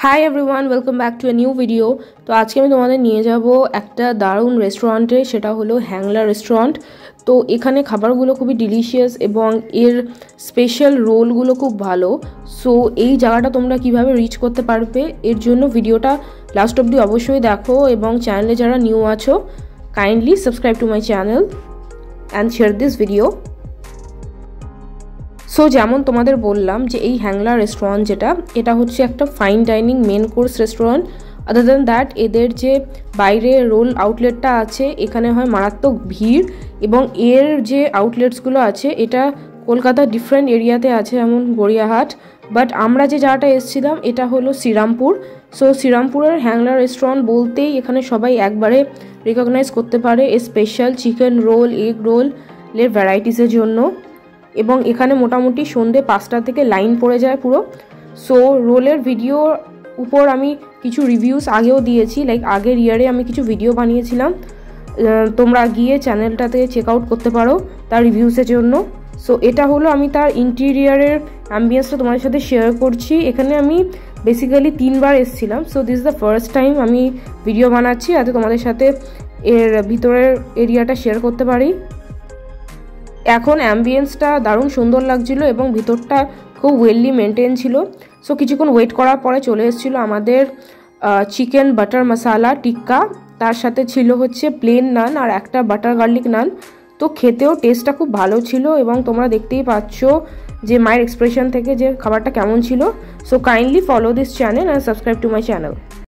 Hi everyone, welcome back to a new video. তো আজকে আমি তোমাদের নিয়ে যাব একটা দারুণ রেস্টুরেন্টে, সেটা হলো হ্যাংলা রেস্টুরেন্ট। তো এখানে খাবারগুলো খুবই ডিলিশিয়াস এবং এর স্পেশাল রোলগুলো খুব ভালো। সো এই জায়গাটা তোমরা কিভাবে রিচ করতে পারবে এর জন্য ভিডিওটা লাস্ট অবধি অবশ্যই দেখো, এবং চ্যানেলে যারা নিউ আছো kindly subscribe to my channel and share this video. So যেমন তোমাদের বললাম যে এই হ্যাংলা রেস্টুরেন্ট এটা হচ্ছে একটা fine dining main course restaurant. Other than that এদের যে বাইরে রোল আউটলেটটা আছে এখানে হয় মারাত্মক ভিড়, এবং এর যে আউটলেটসগুলো আছে এটা কলকাতার ডিফারেন্ট এরিয়াতে আছে, যেমন গড়িয়াহাট। বাট আমরা যে জায়গাটা এসেছিলাম এটা হলো শ্রীরামপুর। সো শ্রীরামপুরের হ্যাংলা রেস্টুরেন্ট বলতেই এখানে সবাই একবারে রিকগনাইজ করতে পারে এই স্পেশাল চিকেন রোল, এগ রোলের ভ্যারাইটিসের জন্য। এবং এখানে মোটামুটি সন্ধ্যে 5টা থেকে লাইন পড়ে যায় পুরো। সো রোলের ভিডিওর উপর আমি কিছু রিভিউস আগেও দিয়েছি, লাইক আগের ইয়ারে আমি কিছু ভিডিও বানিয়েছিলাম, তোমরা গিয়ে চ্যানেলটাতে চেক আউট করতে পারো তার রিভিউসের জন্য। সো এটা হলো আমি তার ইন্টেরিয়ারের অ্যাম্বিয়েন্সটা তোমাদের সাথে শেয়ার করছি। এখানে আমি বেসিক্যালি 3বার এসেছিলাম। So this is the first time আমি ভিডিও বানাচ্ছি, যাতে তোমাদের সাথে এর ভিতরের এরিয়াটা শেয়ার করতে পারি। এখন অ্যাম্বিয়েন্সটা দারুণ সুন্দর লাগছিল এবং ভিতরটা খুব ওয়েললি মেনটেন ছিল। সো কিছুক্ষণ ওয়েট করার পরে চলে এসেছিলো আমাদের চিকেন বাটার মশালা টিক্কা, তার সাথে ছিল হচ্ছে প্লেন নান আর একটা বাটার গার্লিক নান। তো খেতেও টেস্টটা খুব ভালো ছিল, এবং তোমরা দেখতেই পাচ্ছ যে মায়ের এক্সপ্রেশন থেকে যে খাবারটা কেমন ছিল। So kindly follow this channel and subscribe to my channel.